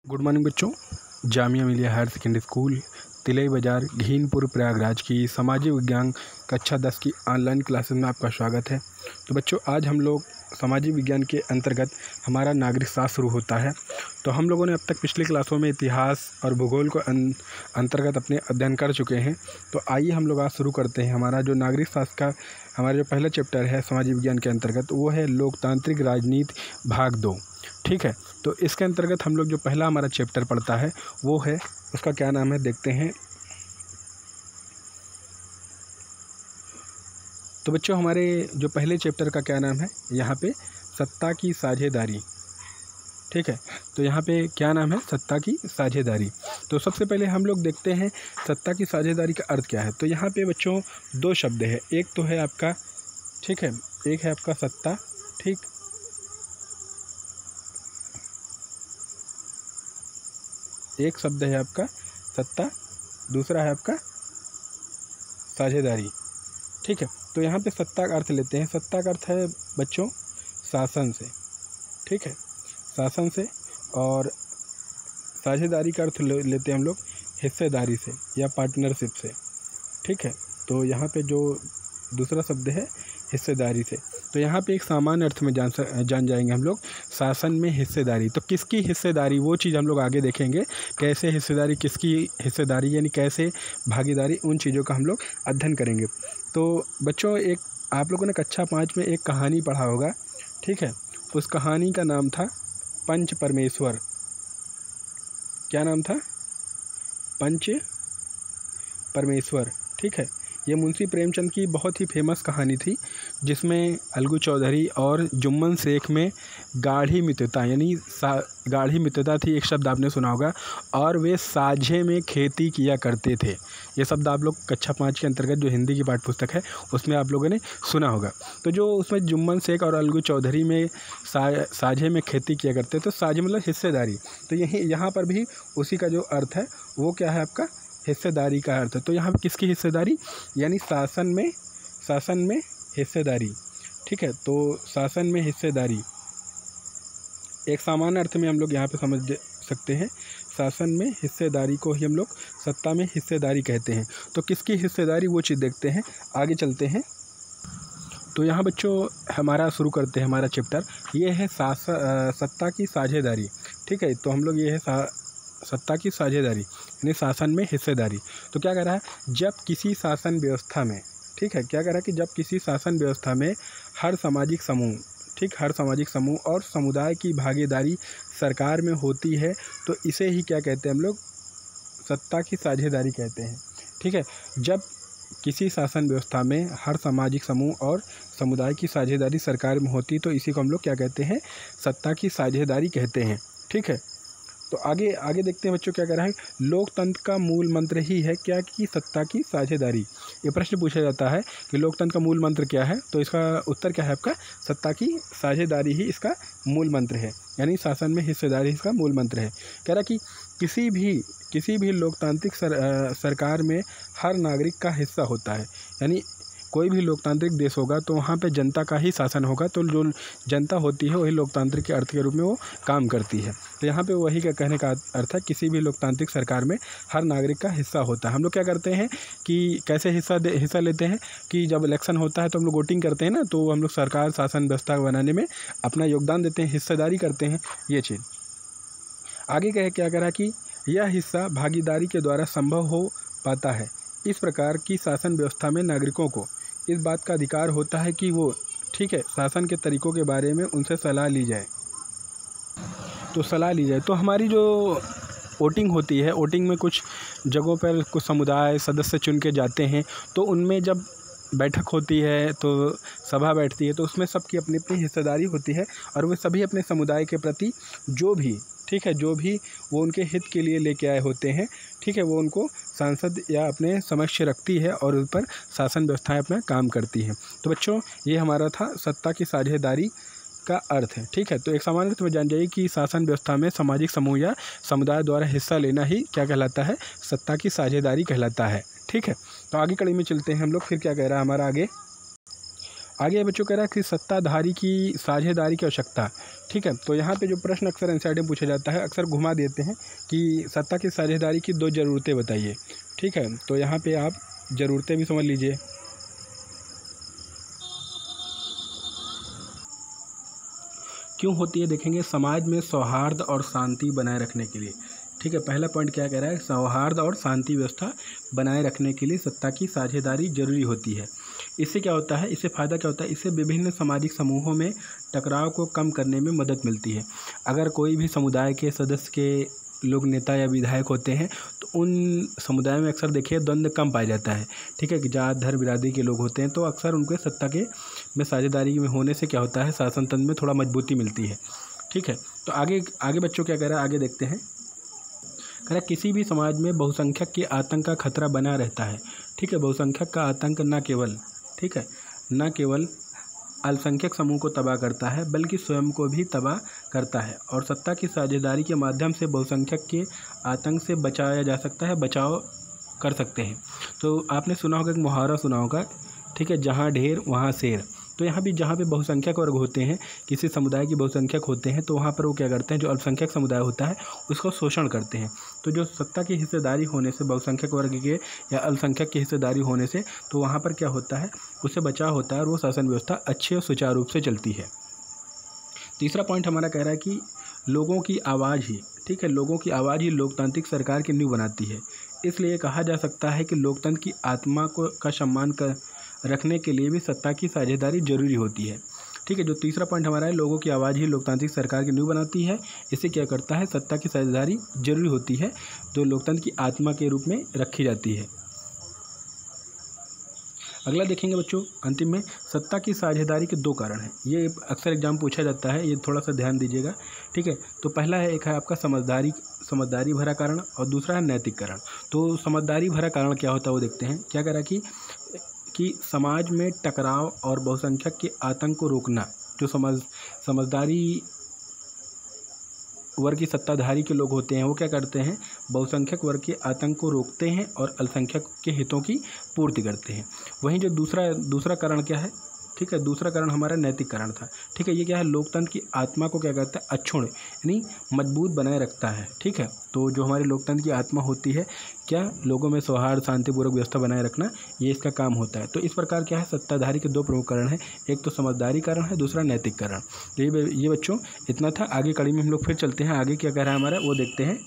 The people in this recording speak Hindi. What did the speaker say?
गुड मॉर्निंग बच्चों। Jamia Millia higher secondary school Tilai बाज़ार घीनपुर प्रयागराज की सामाजिक विज्ञान कक्षा 10 की ऑनलाइन क्लासेस में आपका स्वागत है। तो बच्चों, आज हम लोग सामाजिक विज्ञान के अंतर्गत हमारा नागरिक शास्त्र शुरू होता है। तो हम लोगों ने अब तक पिछली क्लासों में इतिहास और भूगोल को अंतर्गत अपने अध्ययन कर चुके हैं। तो आइए हम लोग आज शुरू करते हैं। हमारा जो नागरिक शास्त्र का हमारा जो पहला चैप्टर है सामाजिक विज्ञान के अंतर्गत, वो है लोकतांत्रिक राजनीति भाग 2। ठीक है, तो इसके अंतर्गत हम लोग जो पहला हमारा चैप्टर पढ़ता है वो है, उसका क्या नाम है देखते हैं। तो बच्चों, हमारे जो पहले चैप्टर का क्या नाम है, यहाँ पे सत्ता की साझेदारी। ठीक है, तो यहाँ पे क्या नाम है, सत्ता की साझेदारी। तो सबसे पहले हम लोग देखते हैं सत्ता की साझेदारी का अर्थ क्या है। तो यहाँ पे बच्चों दो शब्द है, एक तो है आपका, ठीक है, एक है आपका सत्ता, ठीक, एक शब्द है आपका सत्ता, दूसरा है आपका साझेदारी। ठीक है, तो यहाँ पे सत्ता का अर्थ लेते हैं। सत्ता का अर्थ है बच्चों शासन से, ठीक है, शासन से, और साझेदारी का अर्थ लेते हैं हम लोग हिस्सेदारी से या पार्टनरशिप से। ठीक है, तो यहाँ पे जो दूसरा शब्द है हिस्सेदारी से, तो यहाँ पे एक सामान्य अर्थ में जान जाएंगे हम लोग, शासन में हिस्सेदारी। तो किसकी हिस्सेदारी, वो चीज़ हम लोग आगे देखेंगे, कैसे हिस्सेदारी, किसकी हिस्सेदारी यानी कैसे भागीदारी, उन चीज़ों का हम लोग अध्ययन करेंगे। तो बच्चों, एक आप लोगों ने कक्षा 5 में एक कहानी पढ़ा होगा, ठीक है, उस कहानी का नाम था पंच परमेश्वर। क्या नाम था, पंच परमेश्वर। ठीक है, ये मुंशी प्रेमचंद की बहुत ही फेमस कहानी थी, जिसमें अलगू चौधरी और जुम्मन शेख में गाढ़ी मित्रता यानी गाढ़ी मित्रता थी, एक शब्द आपने सुना होगा, और वे साझे में खेती किया करते थे। ये शब्द आप लोग कक्षा 5 के अंतर्गत जो हिंदी की पाठ्य पुस्तक है उसमें आप लोगों ने सुना होगा। तो जो उसमें जुम्मन शेख और अलगू चौधरी में साझे में खेती किया करते, तो साझे मतलब हिस्सेदारी। तो यहाँ पर भी उसी का जो अर्थ है वो क्या है आपका, हिस्सेदारी का अर्थ है। तो यहाँ पे किसकी हिस्सेदारी, यानी शासन में हिस्सेदारी। ठीक है, तो शासन में हिस्सेदारी एक सामान्य अर्थ में हम लोग यहाँ पे समझ सकते हैं। शासन में हिस्सेदारी को ही हम लोग सत्ता में हिस्सेदारी कहते हैं। तो किसकी हिस्सेदारी, वो चीज़ देखते हैं, आगे चलते हैं। तो यहाँ बच्चों हमारा शुरू करते हैं हमारा चैप्टर, ये है सत्ता की साझेदारी। ठीक है, तो हम लोग ये है सत्ता की साझेदारी यानी शासन में हिस्सेदारी। तो क्या कह रहा है, जब किसी शासन व्यवस्था में, ठीक है, क्या कह रहा है कि जब किसी शासन व्यवस्था में हर सामाजिक समूह, ठीक, हर सामाजिक समूह और समुदाय की भागीदारी सरकार में होती है, तो इसे ही क्या कहते हैं हम लोग, सत्ता की साझेदारी कहते हैं। ठीक है, जब किसी शासन व्यवस्था में हर सामाजिक समूह और समुदाय की साझेदारी सरकार में होती, तो इसी को हम लोग क्या कहते हैं, सत्ता की साझेदारी कहते हैं। ठीक है, तो आगे देखते हैं बच्चों क्या कह रहा है, लोकतंत्र का मूल मंत्र ही है क्या कि सत्ता की साझेदारी। ये प्रश्न पूछा जाता है कि लोकतंत्र का मूल मंत्र क्या है, तो इसका उत्तर क्या है आपका, सत्ता की साझेदारी ही इसका मूल मंत्र है, यानी शासन में हिस्सेदारी इसका मूल मंत्र है। कह रहा कि किसी भी लोकतांत्रिक सरकार में हर नागरिक का हिस्सा होता है, यानी कोई भी लोकतांत्रिक देश होगा तो वहाँ पे जनता का ही शासन होगा, तो जो जनता होती है वही लोकतांत्रिक के अर्थ के रूप में वो काम करती है। तो यहाँ पे वही का कहने का अर्थ है, किसी भी लोकतांत्रिक सरकार में हर नागरिक का हिस्सा होता है। हम लोग क्या करते हैं कि कैसे हिस्सा लेते हैं कि जब इलेक्शन होता है तो हम लोग वोटिंग करते हैं ना, तो हम लोग सरकार शासन व्यवस्था बनाने में अपना योगदान देते हैं, हिस्सेदारी करते हैं, ये चीज़। आगे क्या कह रहा है कि यह हिस्सा भागीदारी के द्वारा संभव हो पाता है। इस प्रकार की शासन व्यवस्था में नागरिकों को इस बात का अधिकार होता है कि वो, ठीक है, शासन के तरीकों के बारे में उनसे सलाह ली जाए। तो हमारी जो वोटिंग होती है, वोटिंग में कुछ जगहों पर कुछ समुदाय सदस्य चुन के जाते हैं, तो उनमें जब बैठक होती है, तो सभा बैठती है, तो उसमें सबकी अपनी अपनी हिस्सेदारी होती है, और वे सभी अपने समुदाय के प्रति जो भी, ठीक है, जो भी वो उनके हित के लिए लेके आए होते हैं, ठीक है, वो उनको सांसद या अपने समक्ष रखती है और उस पर शासन व्यवस्थाएं अपना काम करती हैं। तो बच्चों, ये हमारा था सत्ता की साझेदारी का अर्थ है। ठीक है, तो एक सामान्य अर्थ में जान जाइए कि शासन व्यवस्था में सामाजिक समूह या समुदाय द्वारा हिस्सा लेना ही क्या कहलाता है, सत्ता की साझेदारी कहलाता है। ठीक है, तो आगे कड़ी में चलते हैं हम लोग, फिर क्या कह रहा है हमारा आगे, आगे बच्चों कह रहा है कि सत्ताधारी की साझेदारी की आवश्यकता। ठीक है, तो यहाँ पे जो प्रश्न अक्सर एनसीईआरटी में पूछा जाता है, अक्सर घुमा देते हैं कि सत्ता की साझेदारी की 2 ज़रूरतें बताइए। ठीक है, तो यहाँ पे आप ज़रूरतें भी समझ लीजिए। क्यों होती है देखेंगे, समाज में सौहार्द और शांति बनाए रखने के लिए। ठीक है, पहला पॉइंट क्या कह रहा है, सौहार्द और शांति व्यवस्था बनाए रखने के लिए सत्ता की साझेदारी जरूरी होती है। इससे क्या होता है, इससे फ़ायदा क्या होता है, इससे विभिन्न सामाजिक समूहों में टकराव को कम करने में मदद मिलती है। अगर कोई भी समुदाय के सदस्य के लोग नेता या विधायक होते हैं तो उन समुदाय में अक्सर देखिए द्वंद्व कम पाया जाता है। ठीक है, कि जात धर्म बिरादरी के लोग होते हैं तो अक्सर उनके सत्ता के में साझेदारी में होने से क्या होता है, शासन तंत्र में थोड़ा मजबूती मिलती है। ठीक है, तो आगे बच्चों क्या कह रहा है, आगे देखते हैं। कह रहा है किसी भी समाज में बहुसंख्यक के आतंक का खतरा बना रहता है। ठीक है, बहुसंख्यक का आतंक न केवल अल्पसंख्यक समूह को तबाह करता है बल्कि स्वयं को भी तबाह करता है, और सत्ता की साझेदारी के माध्यम से बहुसंख्यक के आतंक से बचाया जा सकता है, बचाव कर सकते हैं। तो आपने सुना होगा, एक मुहावरा सुना होगा, ठीक है, जहाँ ढेर वहाँ शेर। तो यहाँ भी जहाँ पे बहुसंख्यक वर्ग होते हैं, किसी समुदाय की बहुसंख्यक होते हैं, तो वहाँ पर वो क्या करते हैं, जो अल्पसंख्यक समुदाय होता है उसको शोषण करते हैं। तो जो सत्ता की हिस्सेदारी होने से, बहुसंख्यक वर्ग के या अल्पसंख्यक की हिस्सेदारी होने से, तो वहाँ पर क्या होता है, उससे बचाव होता है और वो शासन व्यवस्था अच्छे और सुचारू रूप से चलती है। तीसरा पॉइंट हमारा कह रहा है कि लोगों की आवाज़ ही, ठीक है, लोगों की आवाज़ ही लोकतांत्रिक सरकार की नींव बनाती है। इसलिए कहा जा सकता है कि लोकतंत्र की आत्मा को का सम्मान कर रखने के लिए भी सत्ता की साझेदारी जरूरी होती है। ठीक है, जो तीसरा पॉइंट हमारा है, लोगों की आवाज़ ही लोकतांत्रिक सरकार की नींव बनाती है, इससे क्या करता है, सत्ता की साझेदारी जरूरी होती है, जो लोकतंत्र की आत्मा के रूप में रखी जाती है। अगला देखेंगे बच्चों, अंतिम में सत्ता की साझेदारी के 2 कारण हैं। ये अक्सर एग्जाम पूछा जाता है, ये थोड़ा सा ध्यान दीजिएगा। ठीक है, तो पहला है, एक है आपका समझदारी भरा कारण, और दूसरा है नैतिक कारण। तो समझदारी भरा कारण क्या होता है वो देखते हैं। क्या कह रहा है कि समाज में टकराव और बहुसंख्यक के आतंक को रोकना। जो समझदारी वर्ग की सत्ताधारी के लोग होते हैं वो क्या करते हैं, बहुसंख्यक वर्ग के आतंक को रोकते हैं और अल्पसंख्यक के हितों की पूर्ति करते हैं। वहीं जो दूसरा कारण क्या है, ठीक है, दूसरा कारण हमारा नैतिक कारण था। ठीक है, ये क्या है, लोकतंत्र की आत्मा को क्या करता है, अक्षुण्ण यानी मजबूत बनाए रखता है। ठीक है, तो जो हमारे लोकतंत्र की आत्मा होती है, क्या लोगों में सौहार्द शांतिपूर्वक व्यवस्था बनाए रखना, ये इसका काम होता है। तो इस प्रकार क्या है, सत्ताधारी के 2 प्रमुख कारण हैं, एक तो समझदारी कारण है, दूसरा नैतिक कारण। तो ये बच्चों इतना था। आगे कड़ी में हम लोग फिर चलते हैं, आगे क्या कह रहा है हमारा वो देखते हैं।